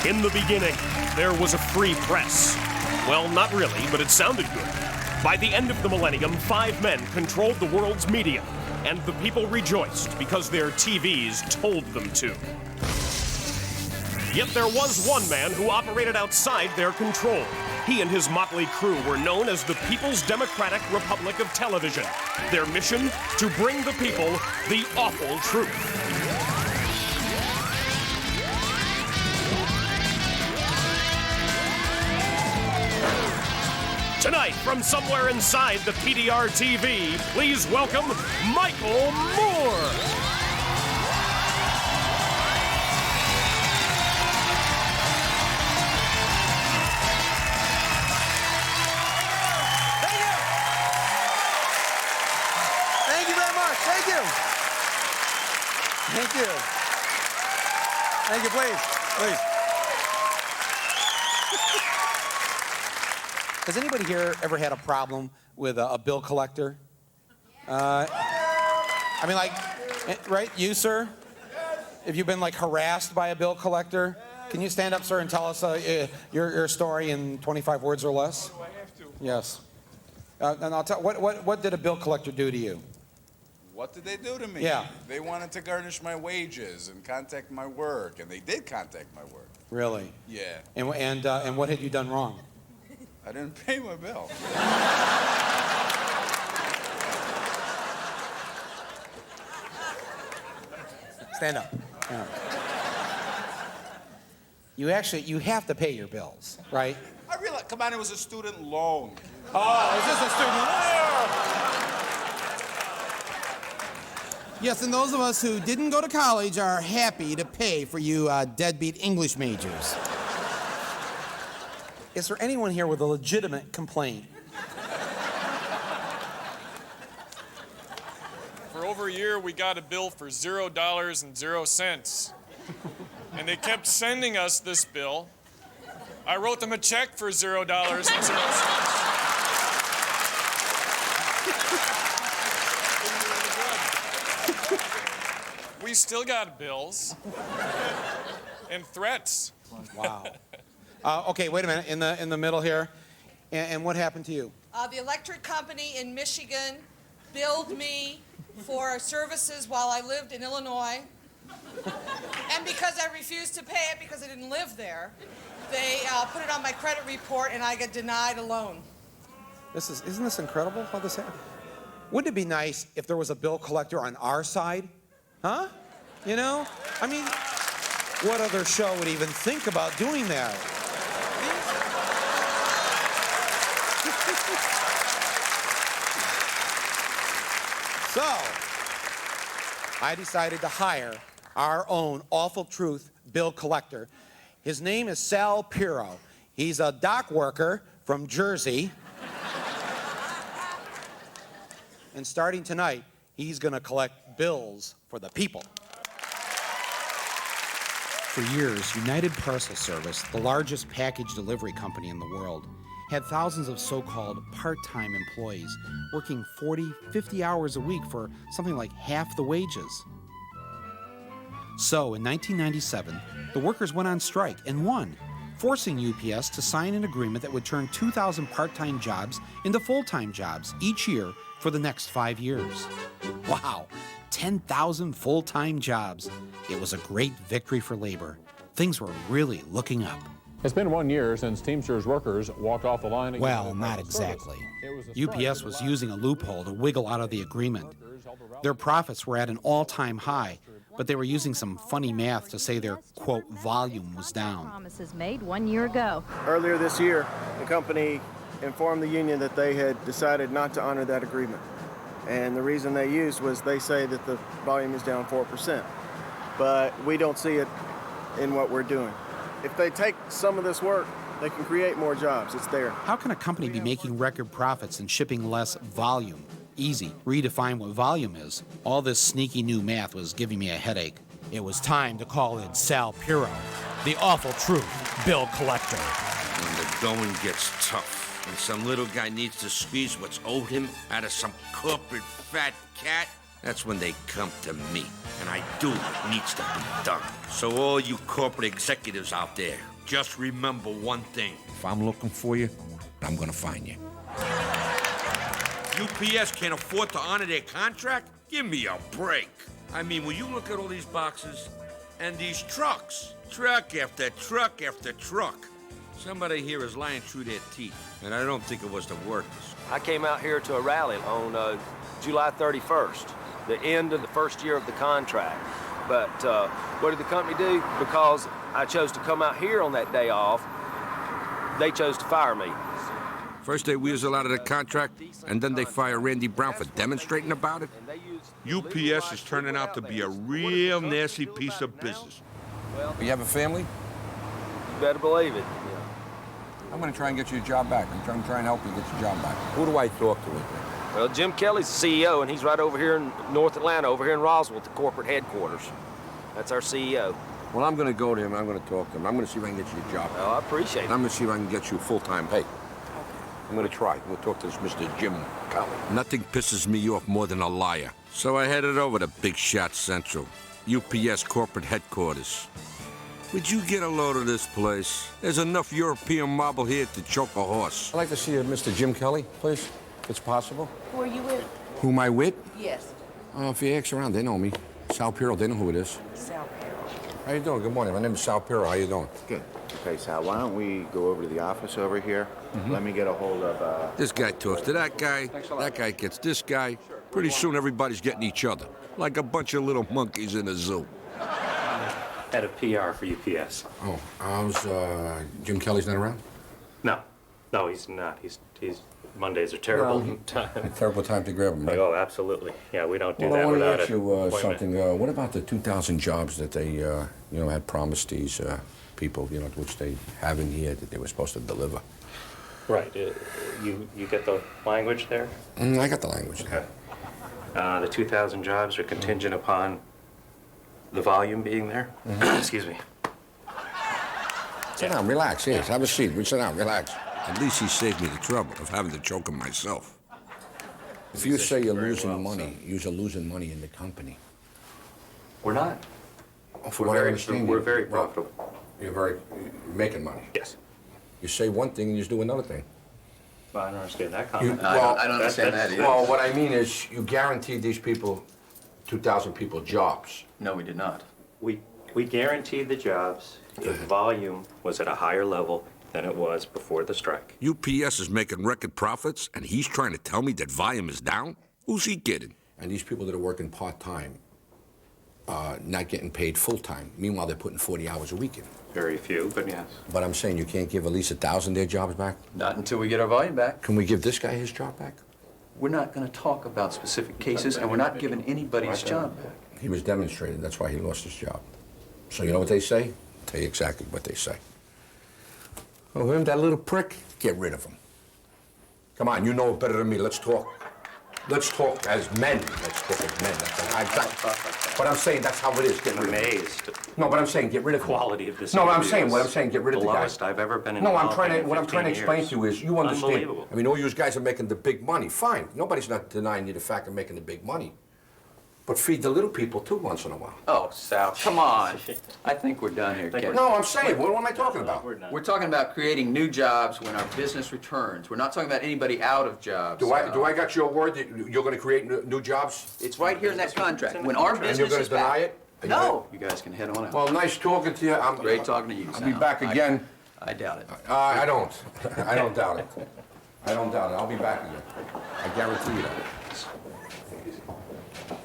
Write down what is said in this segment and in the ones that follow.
In the beginning, there was a free press. Well, not really, but it sounded good. By the end of the millennium, 5 men controlled the world's media, and the people rejoiced because their TVs told them to. Yet there was one man who operated outside their control. He and his motley crew were known as the People's Democratic Republic of Television. Their mission? To bring the people the awful truth. Tonight, from somewhere inside the PDR TV, please welcome Michael Moore. Thank you. Thank you very much. Thank you. Thank you. Thank you, please. Please. Has anybody here ever had a problem with a bill collector? I mean, like, right? You, sir? Have you been, like, harassed by a bill collector? Can you stand up, sir, and tell us your story in 25 words or less? Do I have to? Yes. And I'll tell. What did a bill collector do to you? What did they do to me? Yeah. They wanted to garnish my wages and contact my work, and they did contact my work. Really? Yeah. And what had you done wrong? I didn't pay my bill. Stand up. Yeah. You have to pay your bills, right? I realize, come on, it was a student loan. Oh, is this a student loan? Yes, and those of us who didn't go to college are happy to pay for you deadbeat English majors. Is there anyone here with a legitimate complaint? For over a year, we got a bill for $0.00. And they kept sending us this bill. I wrote them a check for $0.00. We still got bills and threats. Wow. Okay, wait a minute. In the middle here. And what happened to you? The electric company in Michigan billed me for services while I lived in Illinois. And because I refused to pay it because I didn't live there, they put it on my credit report and I got denied a loan. Isn't this incredible how this happened? Wouldn't it be nice if there was a bill collector on our side? Huh? You know? I mean, what other show would even think about doing that? So, I decided to hire our own Awful Truth bill collector. His name is Sal Piro. He's a dock worker from Jersey. And starting tonight, he's going to collect bills for the people. For years, United Parcel Service, the largest package delivery company in the world, had thousands of so-called part-time employees working 40, 50 hours a week for something like half the wages. So, in 1997, the workers went on strike and won, forcing UPS to sign an agreement that would turn 2,000 part-time jobs into full-time jobs each year for the next 5 years. Wow, 10,000 full-time jobs. It was a great victory for labor. Things were really looking up. It's been 1 year since Teamsters workers walked off the line. Well, not exactly. UPS was using a loophole to wiggle out of the agreement. Their profits were at an all-time high, but they were using some funny math to say their, quote, volume was down. Promises made 1 year ago. Earlier this year, the company informed the union that they had decided not to honor that agreement. And the reason they used was they say that the volume is down 4%. But we don't see it in what we're doing. If they take some of this work, they can create more jobs. It's there. How can a company be making record profits and shipping less volume? Easy. Redefine what volume is. All this sneaky new math was giving me a headache. It was time to call in Sal Piro, the Awful Truth bill collector. When the going gets tough and some little guy needs to squeeze what's owed him out of some corporate fat cat, That's when they come to me, and I do what needs to be done. So all you corporate executives out there, just remember one thing. If I'm looking for you, I'm gonna find you. UPS can't afford to honor their contract? Give me a break. I mean, when you look at all these boxes and these trucks, truck after truck after truck, somebody here is lying through their teeth, and I don't think it was the workers. I came out here to a rally on July 31st, the end of the first year of the contract. But what did the company do? Because I chose to come out here on that day off, they chose to fire me. First they weasel out of the contract, and then they fire Randy Brown for demonstrating about it? UPS is turning out to be a real nasty piece of business. You have a family? You better believe it. I'm going to try and get you a job back. I'm trying to help you get your job back. Who do I talk to? Well, Jim Kelly's the CEO, and he's right over here in North Atlanta, over here in Roswell at the corporate headquarters. That's our CEO. Well, I'm going to go to him. I'm going to talk to him. I'm going to see if I can get you a job. Oh, I appreciate it. I'm going to see if I can get you full-time pay. I'm going to try. I'm going to talk to this Mr. Jim Kelly. Nothing pisses me off more than a liar. So I headed over to Big Shot Central, UPS corporate headquarters. Would you get a load of this place? There's enough European marble here to choke a horse. I'd like to see Mr. Jim Kelly, please, if it's possible. Who are you with? Who am I with? Yes. If you ask around, they know me. Sal Pirro, they know who it is. Sal Pirro. How you doing? Good morning. My name is Sal Pirro. How you doing? Good. Okay, Sal, why don't we go over to the office over here? Let me get a hold of, This guy talks to that guy gets this guy. Pretty soon everybody's getting each other, like a bunch of little monkeys in a zoo. Head of PR for UPS. Oh, how's, Jim Kelly's not around? No, he's not. He's Mondays are terrible time. A terrible time to grab him, right? Oh, absolutely. Yeah, we don't do Well, that I want without to ask you appointment. something. What about the 2,000 jobs that they, had promised these people, which they haven't yet, that they were supposed to deliver? Right. You get the language there? I got the language. Okay. The 2,000 jobs are contingent upon the volume being there. Excuse me. Sit down, relax. Yes, have a seat. Sit down, relax. At least he saved me the trouble of having to choke him myself. If you say you're losing money, you're losing money in the company. We're not. From what I understand, we're very profitable. You're making money. Yes. You say one thing and you do another thing. Well, I don't understand that comment. I don't understand that either. Well, what I mean is you guaranteed these people, 2,000 people, jobs. No, we did not. We guaranteed the jobs if volume was at a higher level than it was before the strike. UPS is making record profits, and he's trying to tell me that volume is down? Who's he kidding? And these people that are working part-time, not getting paid full-time. Meanwhile, they're putting 40 hours a week in. Very few, but yes. But I'm saying you can't give at least 1,000 their jobs back? Not until we get our volume back. Can we give this guy his job back? We're not going to talk about specific cases, and we're not giving anybody's job back. He was demonstrated. That's why he lost his job. So you know what they say? I'll tell you exactly what they say. Oh, him, that little prick? Get rid of him. Come on, you know it better than me. Let's talk. Let's talk as men. Let's talk as men. But I'm saying that's how it is. Get rid of him. No, but I'm saying get rid of him. Quality of this. No, I'm saying what I'm saying. Get rid of the guy. The lowest I've ever been No, involved what I'm trying to explain to you is you understand. Unbelievable. I mean, all you guys are making the big money. Fine. Nobody's not denying you the fact of making the big money. But feed the little people too once in a while. Oh, Sal, come on. I think we're done here, Ken. No, I'm saying, what am I talking about? We're talking about creating new jobs when our business returns. We're not talking about anybody out of jobs. Do I got your word that you're going to create new jobs? It's right here in that contract. When our business is back. And you're going to deny it? No. You guys can head on out. Well, nice talking to you. Great talking to you, I'll be back again. I doubt it. I don't. I don't doubt it. I don't doubt it. I'll be back again. I guarantee you that.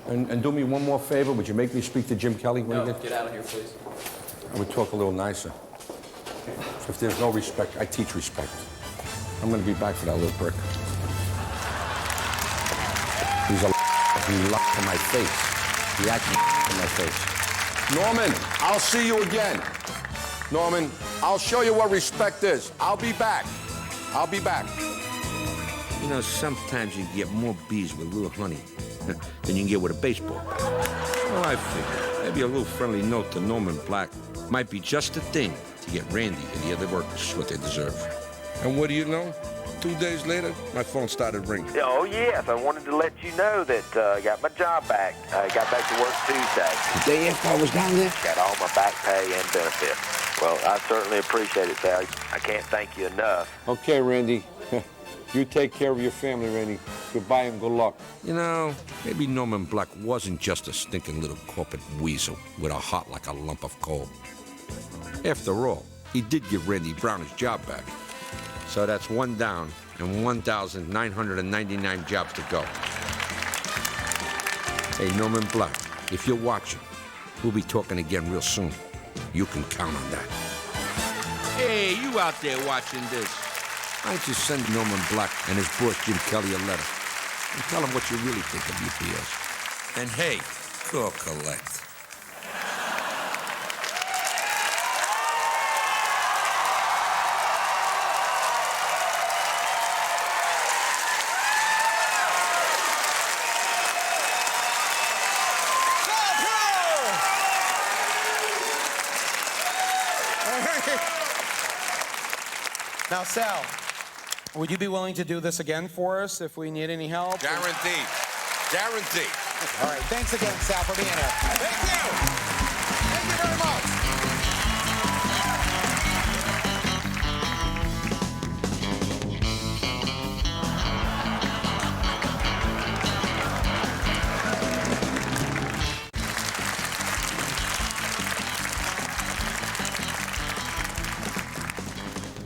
And do me one more favor. Would you make me speak to Jim Kelly when you get out of here, please. I would talk a little nicer. If there's no respect, I teach respect. I'm going to be back for that little prick. He's a he lied to my face. He actually to my face. Norman, I'll see you again. Norman, I'll show you what respect is. I'll be back. I'll be back. You know, sometimes you can get more bees with a little honey than you can get with a baseball bat. Well, I figured maybe a little friendly note to Norman Black might be just the thing to get Randy and the other workers what they deserve. And what do you know? 2 days later, my phone started ringing. Oh, yes. I wanted to let you know that I got my job back. I got back to work Tuesday. The day after I was down there? Got all my back pay and benefits. Well, I certainly appreciate it, Sal. I can't thank you enough. Okay, Randy. You take care of your family, Randy. Goodbye and good luck. You know, maybe Norman Black wasn't just a stinking little corporate weasel with a heart like a lump of coal. After all, he did give Randy Brown his job back. So that's one down and 1,999 jobs to go. Hey, Norman Black, if you're watching, we'll be talking again real soon. You can count on that. Hey, you out there watching this? Why don't you send Norman Black and his boss Jim Kelly a letter and tell him what you really think of UPS. And hey, call collect. Now, Sal, would you be willing to do this again for us if we need any help? Guaranteed. Guaranteed. All right. Thanks again, Sal, for being here. Thank you. Thank you very much.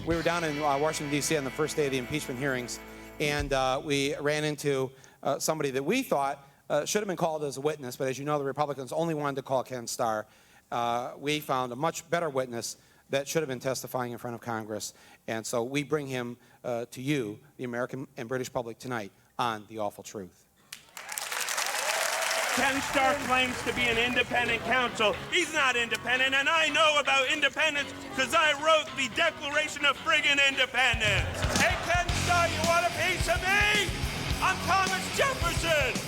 We were down in Washington, D.C. on the first day of the impeachment hearings, and we ran into somebody that we thought should have been called as a witness, but as you know, the Republicans only wanted to call Ken Starr. We found a much better witness that should have been testifying in front of Congress, and so we bring him to you, the American and British public, tonight on The Awful Truth. Ken Starr claims to be an independent counsel. He's not independent, and I know about independence because I wrote the Declaration of Friggin' Independence. Hey, Ken Starr, you want a piece of me? I'm Thomas Jefferson.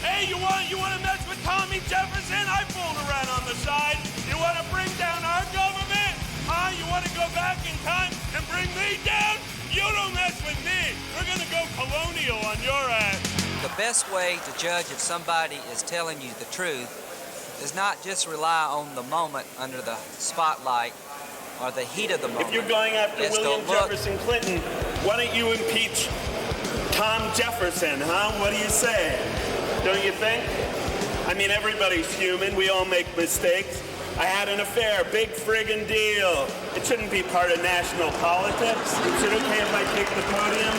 Hey, you want to mess with Tommy Jefferson? I fooled around on the side. You want to bring down our government? Huh? You want to go back in time and bring me down? You don't mess with me. We're going to go colonial on your ass. The best way to judge if somebody is telling you the truth is not just rely on the moment under the spotlight or the heat of the moment. If you're going after William Jefferson Clinton, why don't you impeach Tom Jefferson, huh? What do you say? Don't you think? I mean, everybody's human. We all make mistakes. I had an affair, big friggin' deal. It shouldn't be part of national politics. Is it okay if I take the podium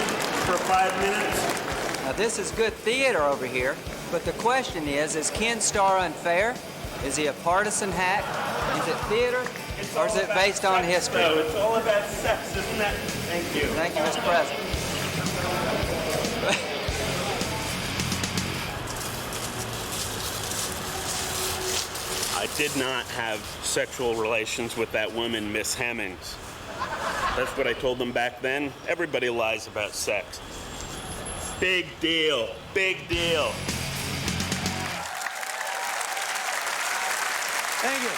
for 5 minutes? Now, this is good theater over here, but the question is Ken Starr unfair? Is he a partisan hack? Is it theater, or is it based on history? No, it's all about sex, isn't it? Thank you. Thank you, Mr. President. I did not have sexual relations with that woman, Miss Hemmings. That's what I told them back then. Everybody lies about sex. Big deal. Big deal. Thank you.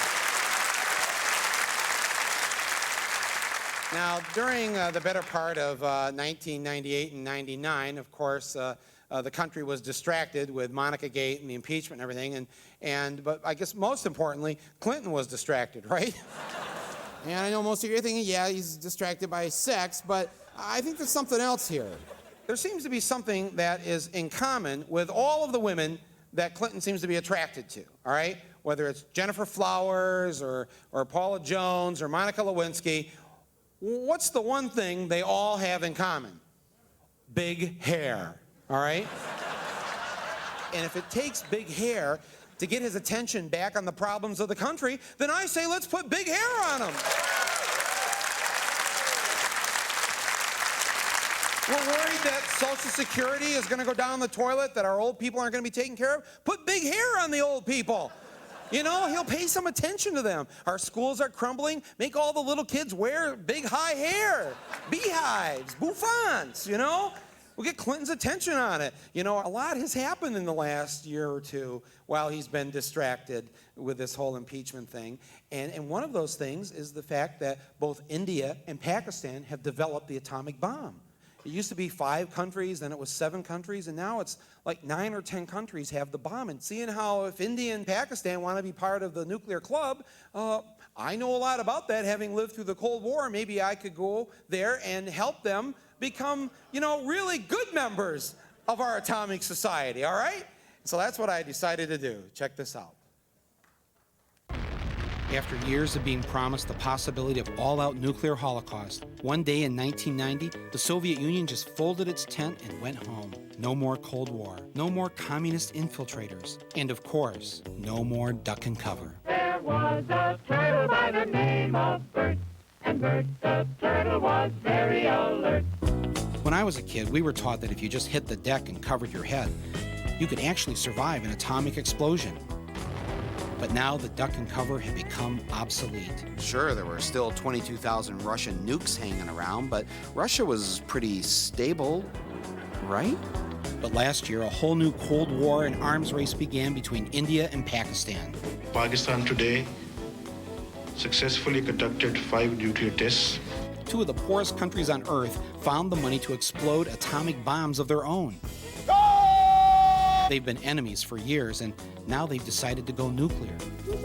Now, during the better part of 1998 and 99, of course, the country was distracted with Monica Gate and the impeachment and everything, but I guess most importantly, Clinton was distracted, right? And I know most of you are thinking, yeah, he's distracted by sex, but I think there's something else here. There seems to be something that is in common with all of the women that Clinton seems to be attracted to, all right? Whether it's Jennifer Flowers or Paula Jones or Monica Lewinsky, what's the one thing they all have in common? Big hair, all right? And if it takes big hair to get his attention back on the problems of the country, then I say let's put big hair on him. We're worried that Social Security is going to go down the toilet, that our old people aren't going to be taken care of. Put big hair on the old people. You know, he'll pay some attention to them. Our schools are crumbling. Make all the little kids wear big high hair, beehives, bouffants, you know? We'll get Clinton's attention on it. You know, a lot has happened in the last year or two while he's been distracted with this whole impeachment thing. And one of those things is the fact that both India and Pakistan have developed the atomic bomb. It used to be 5 countries, then it was 7 countries, and now it's like 9 or 10 countries have the bomb. And seeing how if India and Pakistan want to be part of the nuclear club, I know a lot about that, having lived through the Cold War. Maybe I could go there and help them become, really good members of our atomic society, all right? So that's what I decided to do. Check this out. After years of being promised the possibility of all-out nuclear holocaust, one day in 1990, the Soviet Union just folded its tent and went home. No more Cold War, no more communist infiltrators, and of course, no more duck and cover. There was a turtle by the name of Bert, and Bert the turtle was very alert. When I was a kid, we were taught that if you just hit the deck and covered your head, you could actually survive an atomic explosion. But now the duck and cover had become obsolete. Sure, there were still 22,000 Russian nukes hanging around, but Russia was pretty stable, right? But last year, a whole new Cold War and arms race began between India and Pakistan. Pakistan today successfully conducted 5 nuclear tests. 2 of the poorest countries on Earth found the money to explode atomic bombs of their own. They've been enemies for years, and now they've decided to go nuclear. To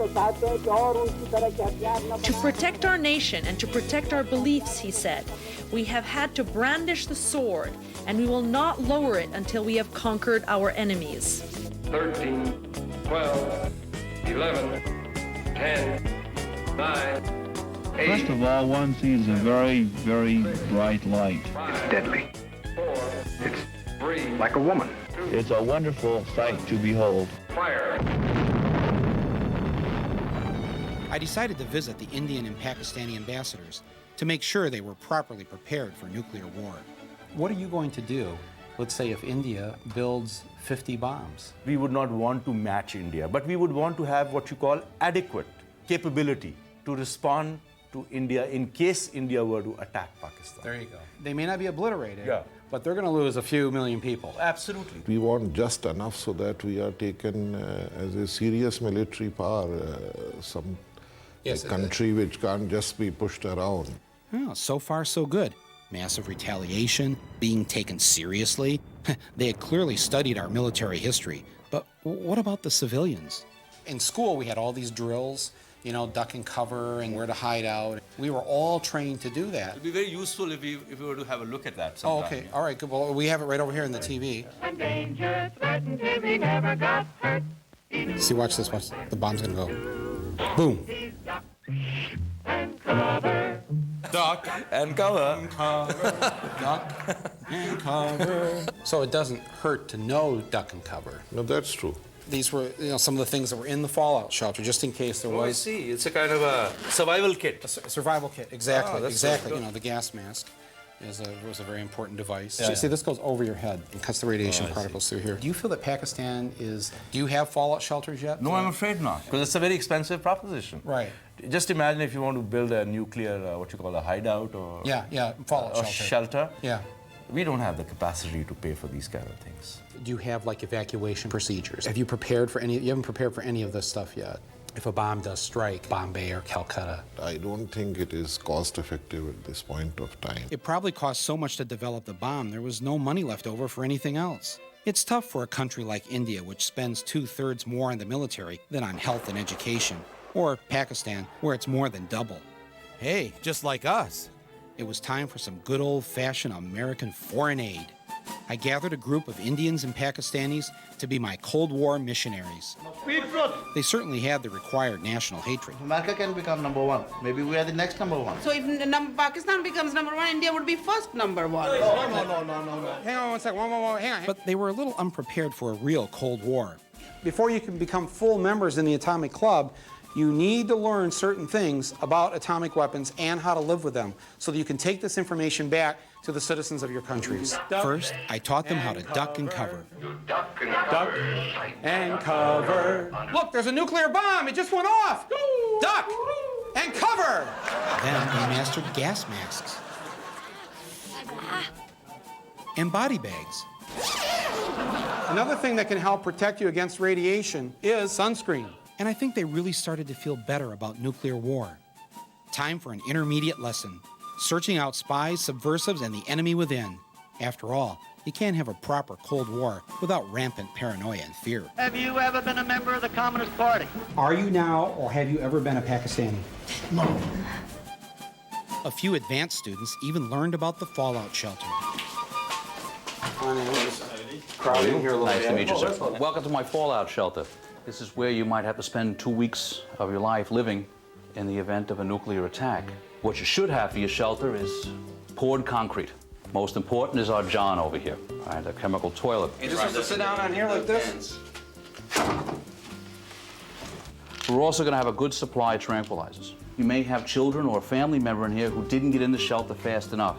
protect our nation and to protect our beliefs, he said, we have had to brandish the sword, and we will not lower it until we have conquered our enemies. 13, 12, 11, 10, 9, 8. First of all, one sees a very, very bright light. It's deadly. 4, it's 3, like a woman. It's a wonderful sight to behold. Fire. I decided to visit the Indian and Pakistani ambassadors to make sure they were properly prepared for nuclear war. What are you going to do, let's say, if India builds 50 bombs? We would not want to match India, but we would want to have what you call adequate capability to respond to India in case India were to attack Pakistan. There you go. They may not be obliterated, yeah, but they're going to lose a few million people. Absolutely. We want just enough so that we are taken as a serious military power, a country which can't just be pushed around. Well, so far so good. Massive retaliation, being taken seriously. They had clearly studied our military history. But what about the civilians? In school, we had all these drills, duck and cover and where to hide out. We were all trained to do that. It would be very useful if we were to have a look at that sometime. Oh, okay. All right, good. Well, we have it right over here in the TV. When danger threatened him, he never got hurt. See, watch this. Watch. The bomb's going to go. Boom. And cover. Duck and cover. Duck and cover. So it doesn't hurt to know duck and cover. No, that's true. These were, some of the things that were in the fallout shelter, just in case there was. I see. It's a kind of a survival kit. A survival kit, exactly, exactly. Good. The gas mask was a very important device. Yeah. See, this goes over your head and cuts the radiation particles through here. Do you feel that Pakistan is? Do you have fallout shelters yet? No, I'm afraid not, because it's a very expensive proposition. Right. Just imagine if you want to build a nuclear, what you call a hideout or fallout shelter. Yeah. We don't have the capacity to pay for these kind of things. Do you have evacuation procedures? Have you prepared for any? You haven't prepared for any of this stuff yet. If a bomb does strike Bombay or Calcutta. I don't think it is cost effective at this point of time. It probably cost so much to develop the bomb, there was no money left over for anything else. It's tough for a country like India, which spends 2/3 more on the military than on health and education, or Pakistan, where it's more than double. Hey, just like us. It was time for some good old-fashioned American foreign aid. I gathered a group of Indians and Pakistanis to be my Cold War missionaries. They certainly had the required national hatred. America can become #1. Maybe we are the next #1. So if Pakistan becomes #1, India would be first #1. No. Hang on one second. Hang on. But they were a little unprepared for a real Cold War. Before you can become full members in the Atomic Club, you need to learn certain things about atomic weapons and how to live with them so that you can take this information back to the citizens of your countries. First, I taught them how to duck and cover. Duck and cover. Look, there's a nuclear bomb. It just went off. Duck and cover. Then they mastered gas masks and body bags. Another thing that can help protect you against radiation is sunscreen. And I think they really started to feel better about nuclear war. Time for an intermediate lesson, searching out spies, subversives, and the enemy within. After all, you can't have a proper Cold War without rampant paranoia and fear. Have you ever been a member of the Communist Party? Are you now, or have you ever been a Pakistani? No. A few advanced students even learned about the fallout shelter. Nice to meet you, sir. Welcome to my fallout shelter. This is where you might have to spend 2 weeks of your life living in the event of a nuclear attack. What you should have for your shelter is poured concrete. Most important is our John over here, all right, a chemical toilet. You just have to sit down on here like this? We're also going to have a good supply of tranquilizers. You may have children or a family member in here who didn't get in the shelter fast enough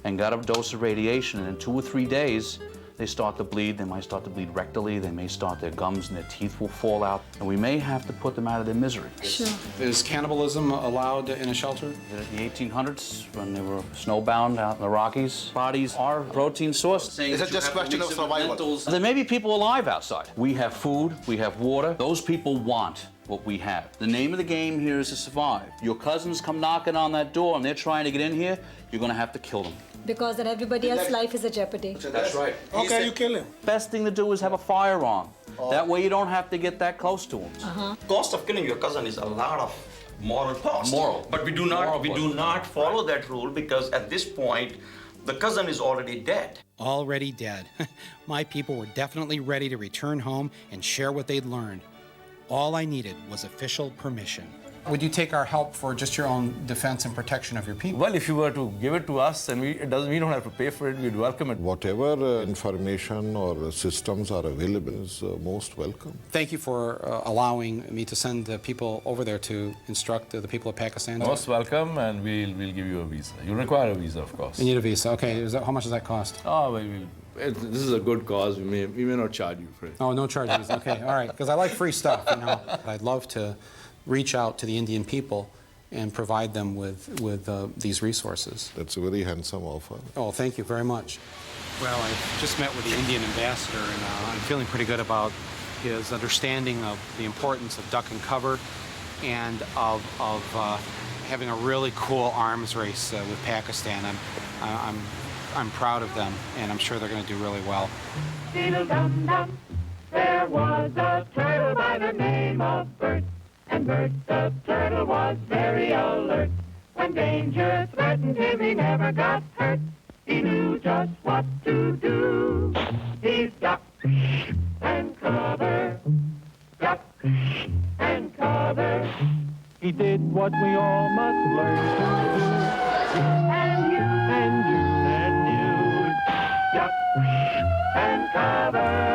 and got a dose of radiation, and in 2 or 3 days, they start to bleed. They might start to bleed rectally. They may start, their gums and their teeth will fall out, and we may have to put them out of their misery. Sure. Is cannibalism allowed in a shelter? In the 1800s, when they were snowbound out in the Rockies, bodies are a protein source. Is it just a question of survival? There may be people alive outside. We have food, we have water. Those people want what we have. The name of the game here is to survive. Your cousins come knocking on that door and they're trying to get in here, you're gonna have to kill them. Because then everybody else's life is a jeopardy. That's right. Okay, you kill him. Best thing to do is have a firearm. That way you don't have to get that close to them. Cost of killing your cousin is a lot of moral cost. Moral. But we do not follow that rule because at this point, the cousin is already dead. Already dead. My people were definitely ready to return home and share what they'd learned. All I needed was official permission. Would you take our help for just your own defense and protection of your people? Well, if you were to give it to us and we don't have to pay for it, we'd welcome it. Whatever information or systems are available is most welcome. Thank you for allowing me to send people over there to instruct the people of Pakistan. Most welcome, and we'll give you a visa. You require a visa, of course. You need a visa. Okay. How much does that cost? Oh, well, this is a good cause. We may not charge you for it. Oh, no charges. Okay. All right. Because I like free stuff. You know. I'd love to reach out to the Indian people and provide them with these resources. That's a very handsome offer. Oh, thank you very much. Well, I just met with the Indian ambassador, and I'm feeling pretty good about his understanding of the importance of duck and cover and of having a really cool arms race with Pakistan. I'm proud of them, and I'm sure they're going to do really well. Dum-dum, there was a turtle by the name of Bert. And Bert the turtle was very alert. When danger threatened him, he never got hurt. He knew just what to do. He'd duck and cover, duck and cover. He did what we all must learn to do. And you, duck and cover.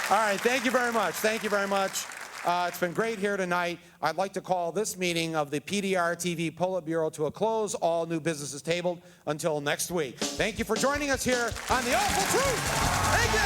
All right, thank you very much. Thank you very much. It's been great here tonight. I'd like to call this meeting of the PDR TV Politburo to a close. All new business is tabled until next week. Thank you for joining us here on The Awful Truth. Thank you.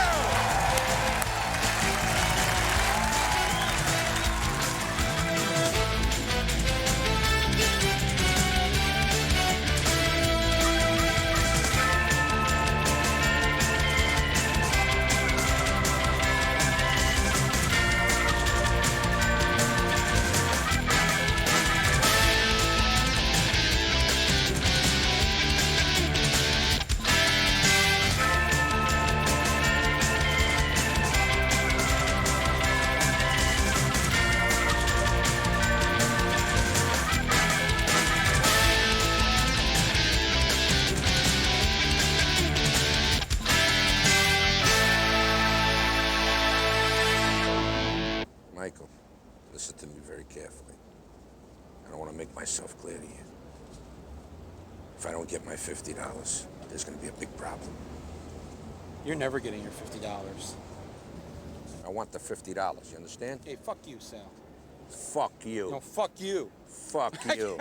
Michael, listen to me very carefully. I don't want to make myself clear to you. If I don't get my $50, there's going to be a big problem. You're never getting your $50. I want the $50, you understand? Hey, fuck you, Sal. Fuck you. No, fuck you. Fuck you.